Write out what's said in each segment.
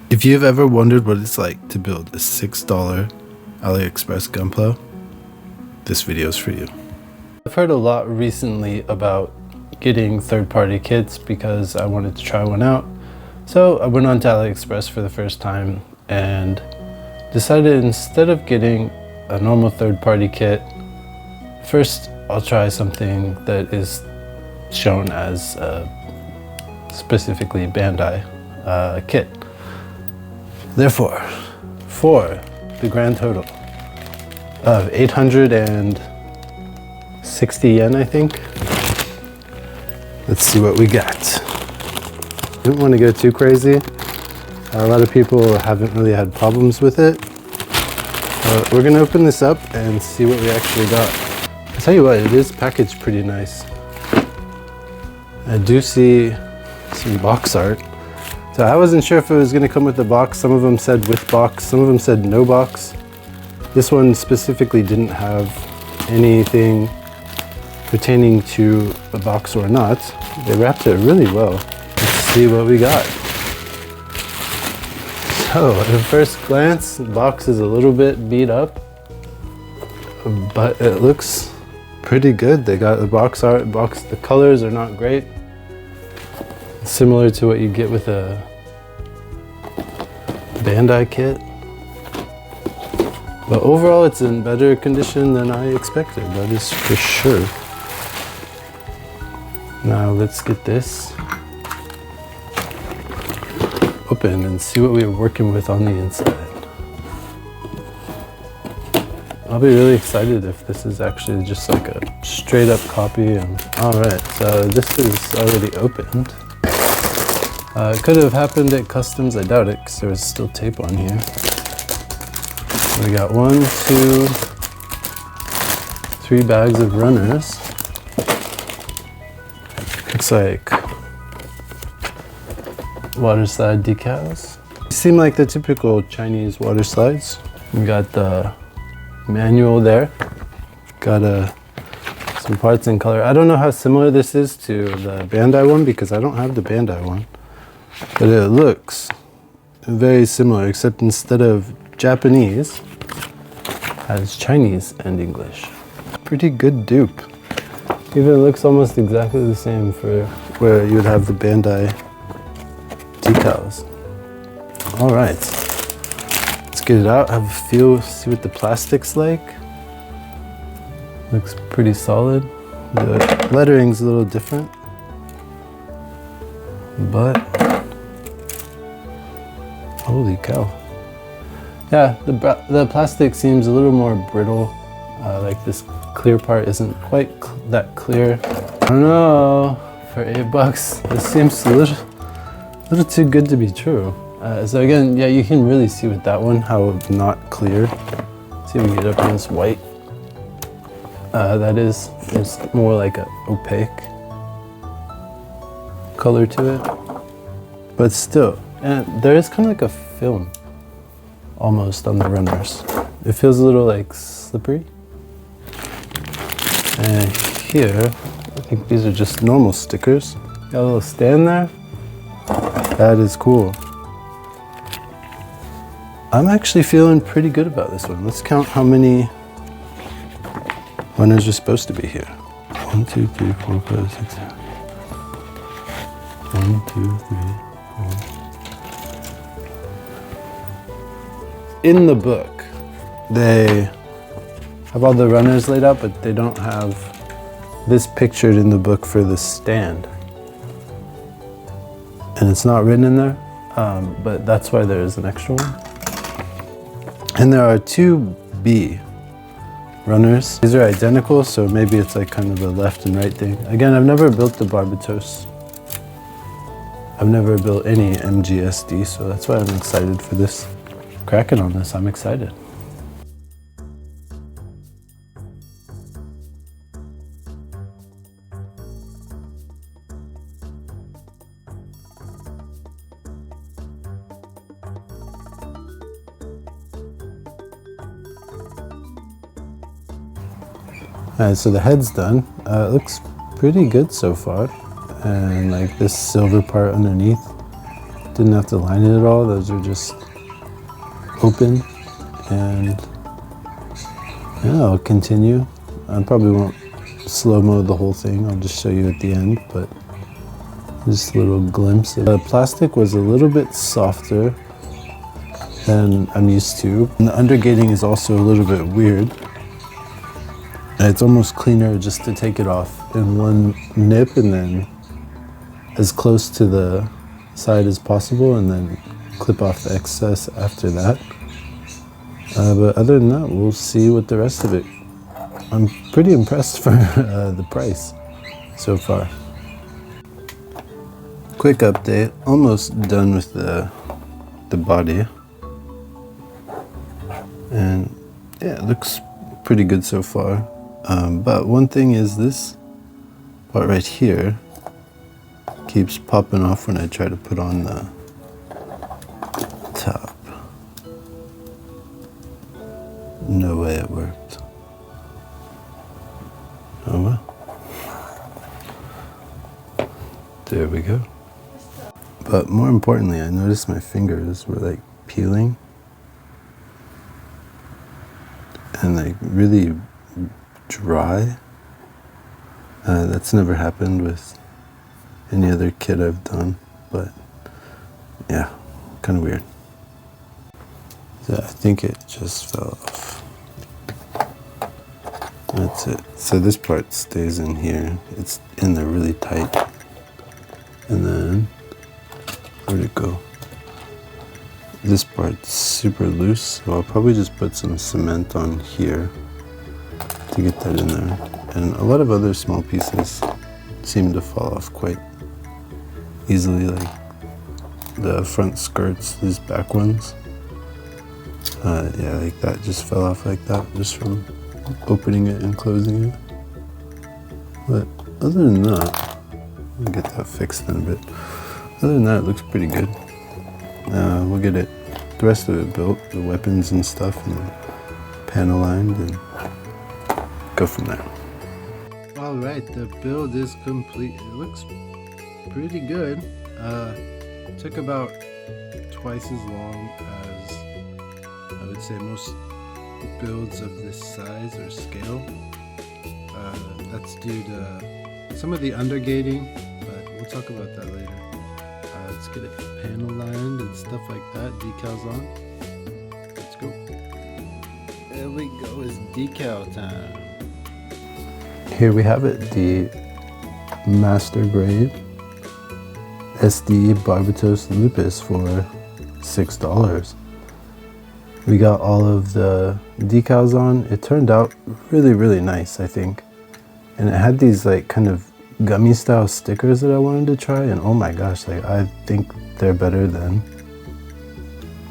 If you've ever wondered what it's like to build a $6 AliExpress Gunpla, this video is for you. I've heard a lot recently about getting third-party kits because I wanted to try one out. So I went on to AliExpress for the first time and decided instead of getting a normal third-party kit, first I'll try something that is shown as specifically Bandai kit. Therefore, for the grand total of 860 yen, I think. Let's see what we got. Didn't want to go too crazy. A lot of people haven't really had problems with it. We're gonna open this up and see what we actually got. I'll tell you what, it is packaged pretty nice. I do see some box art. So I wasn't sure if it was gonna come with the box. Some of them said with box, some of them said no box. This one specifically didn't have anything pertaining to a box or not. They wrapped it really well. Let's see what we got. So at first glance, the box is a little bit beat up, but it looks pretty good. They got the box art, the colors are not great. Similar to what you get with a Bandai kit. But overall, it's in better condition than I expected, that is for sure. Now let's get this open and see what we are working with on the inside. I'll be really excited if this is actually just like a straight up copy. Alright, so this is already opened. It could have happened at customs, I doubt it, because there was still tape on here. We got 1, 2, 3 bags of runners. Looks like water slide decals. Seem like the typical Chinese water slides. We got the manual there. Got some parts in color. I don't know how similar this is to the Bandai one because I don't have the Bandai one. But it looks very similar, except instead of Japanese, has Chinese and English. Pretty good dupe. Even looks almost exactly the same for where you would have the Bandai decals. All right, let's get it out, have a feel, see what the plastic's like. Looks pretty solid. The lettering's a little different, but holy cow. Yeah, the plastic seems a little more brittle. Like this clear part isn't quite that clear. I don't know, for $8, this seems a little too good to be true. So again, yeah, you can really see with that one how not clear. See if we can get up against white. It's more like an opaque color to it. But still, and there is kind of like a film almost on the runners. It feels a little like slippery. And here, I think these are just normal stickers. Got a little stand there. That is cool. I'm actually feeling pretty good about this one. Let's count how many runners are supposed to be here. 1, 2, 3, 4, 5, 6, 7. 1, 2, 3, 4. In the book, they have all the runners laid out, but they don't have this pictured in the book for the stand. And it's not written in there, but that's why there is an extra one. And there are 2 B runners. These are identical, so maybe it's like kind of a left and right thing. Again, I've never built the Barbatos. I've never built any MGSD, so that's why I'm excited for this. Cracking on this, I'm excited. Alright, so the head's done. It looks pretty good so far. And like this silver part underneath Didn't have to line it at all. Those are just open. And yeah, I'll continue. I probably won't slow-mo the whole thing. I'll just show you at the end, but just a little glimpse. The plastic was a little bit softer than I'm used to. And the undergating is also a little bit weird. It's almost cleaner just to take it off in one nip and then as close to the side as possible and then clip off the excess after that. But other than that, we'll see what the rest of it. I'm pretty impressed for the price so far. Quick update, almost done with the body. And yeah, it looks pretty good so far. But one thing is this part right here keeps popping off when I try to put on the top. No way it worked. Oh well. There we go. But more importantly, I noticed my fingers were like peeling and like really dry. That's never happened with any other kit I've done, but yeah, kind of weird. So I think it just fell off. That's it. So this part stays in here. It's in there really tight. And then, where'd it go? This part's super loose, so I'll probably just put some cement on here to get that in there. And a lot of other small pieces seem to fall off quite easily, like the front skirts, these back ones. Yeah, like that just fell off like that, just from opening it and closing it. But other than that, I'll get that fixed in a bit. Other than that, it looks pretty good. We'll get the rest of it built, the weapons and stuff, and then panel lined, and go from there. All right, the build is complete. It looks pretty good. Took about twice as long as I would say most builds of this size or scale. That's due to some of the undergating, but we'll talk about that later. Let's get it panel lined and stuff like that, decals on. Let's go. There we go, it's decal time. Here we have it, the Master Grade SD Barbatos Lupus for $6. We got all of the decals on. It turned out really, really nice, I think. And it had these like kind of gummy style stickers that I wanted to try, and oh my gosh, like I think they're better than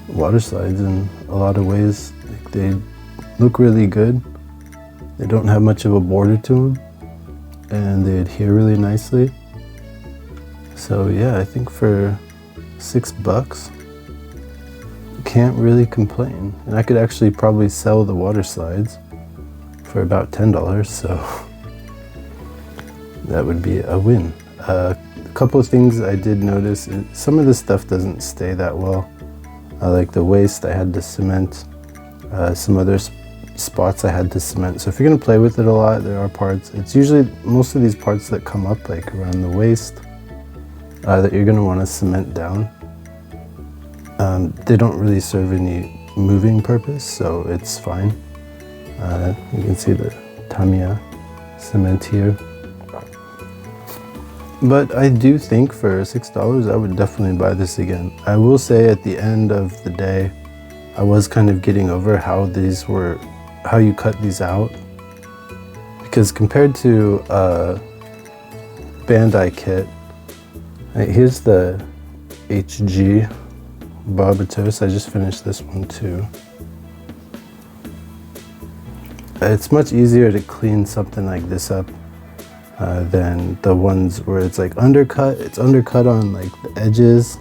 water slides in a lot of ways. Like, they look really good. They don't have much of a border to them, and they adhere really nicely. So yeah, I think for $6, can't really complain. And I could actually probably sell the water slides for about $10, so that would be a win. A couple of things I did notice, some of this stuff doesn't stay that well. Like the waist, I had to cement. Some other spots I had to cement. So if you're gonna play with it a lot, there are parts. It's usually most of these parts that come up like around the waist that you're gonna wanna cement down. They don't really serve any moving purpose, so it's fine. You can see the Tamiya cement here. But I do think for $6, I would definitely buy this again. I will say at the end of the day, I was kind of getting over how you cut these out. Because compared to a Bandai kit, here's the HG Barbatos. I just finished this one too. It's much easier to clean something like this up than the ones where it's like undercut. It's undercut on like the edges,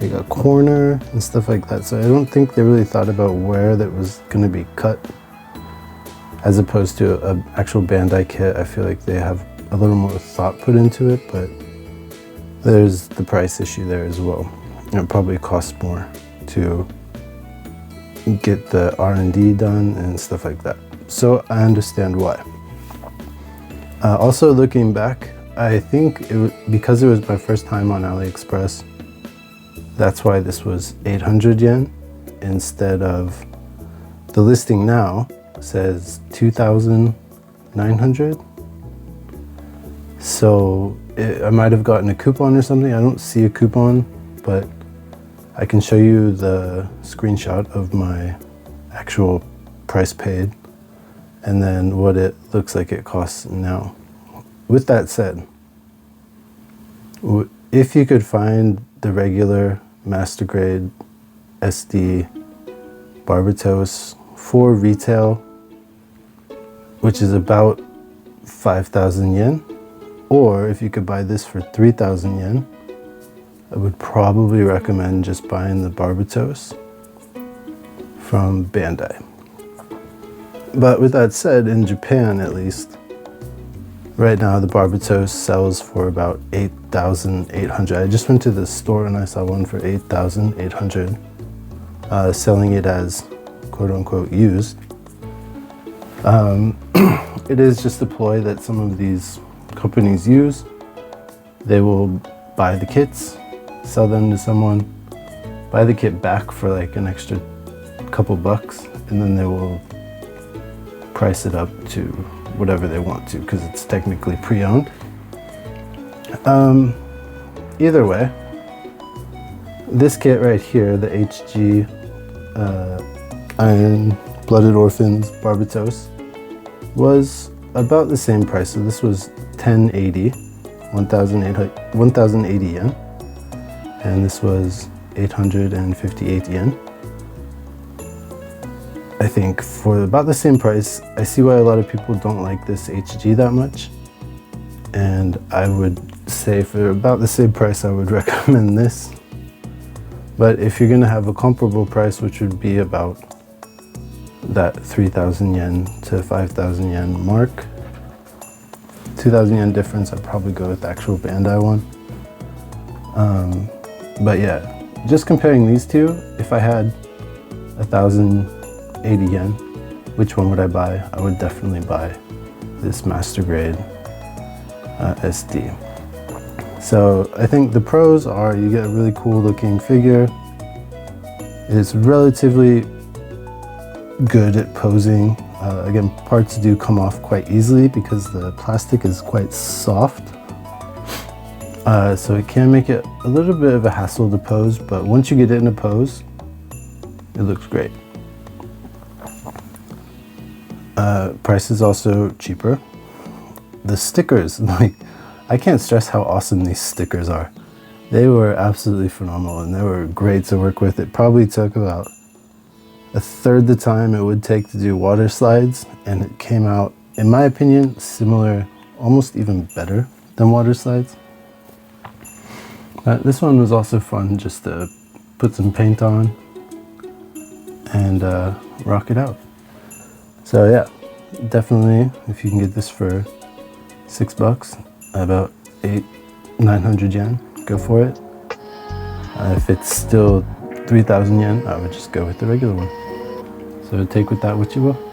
like a corner and stuff like that. So I don't think they really thought about where that was going to be cut. As opposed to an actual Bandai kit, I feel like they have a little more thought put into it, but there's the price issue there as well. it probably costs more to get the R&D done and stuff like that. So I understand why. Also looking back, I think because it was my first time on AliExpress, that's why this was 800 yen instead of the listing now says 2,900. So I might have gotten a coupon or something. I don't see a coupon, but I can show you the screenshot of my actual price paid and then what it looks like it costs now. With that said, if you could find the regular master grade SD Barbatos for retail, which is about 5,000 yen, or if you could buy this for 3,000 yen, I would probably recommend just buying the Barbatos from Bandai. But with that said, in Japan at least, right now the Barbatos sells for about 8,800. I just went to the store and I saw one for 8,800, selling it as quote-unquote used. It is just a ploy that some of these companies use. They will buy the kits, sell them to someone, buy the kit back for like an extra couple bucks, and then they will price it up to whatever they want to because it's technically pre-owned. Either way, this kit right here, the HG Iron Blooded Orphans Barbatos, was about the same price. So this was 1,080 yen, and this was 858 yen. I think for about the same price. I see why a lot of people don't like this HG that much, and I would say for about the same price I would recommend this. But if you're gonna have a comparable price, which would be about that 3,000 yen to 5,000 yen mark, 2,000 yen difference, I'd probably go with the actual Bandai one. But yeah, just comparing these two, if I had 1,080 yen, which one would I buy? I would definitely buy this master grade SD. So I think the pros are you get a really cool looking figure. It's relatively good at posing. Again, parts do come off quite easily because the plastic is quite soft. So it can make it a little bit of a hassle to pose, but once you get it in a pose, it looks great. Price is also cheaper. The stickers, like, I can't stress how awesome these stickers are. They were absolutely phenomenal and they were great to work with. It probably took about a third the time it would take to do water slides, and it came out, in my opinion, similar, almost even better than water slides. This one was also fun just to put some paint on and rock it out. So yeah, definitely if you can get this for $6, about 900 yen, go for it. If it's still 3,000 yen, I would just go with the regular one. So take with that what you will.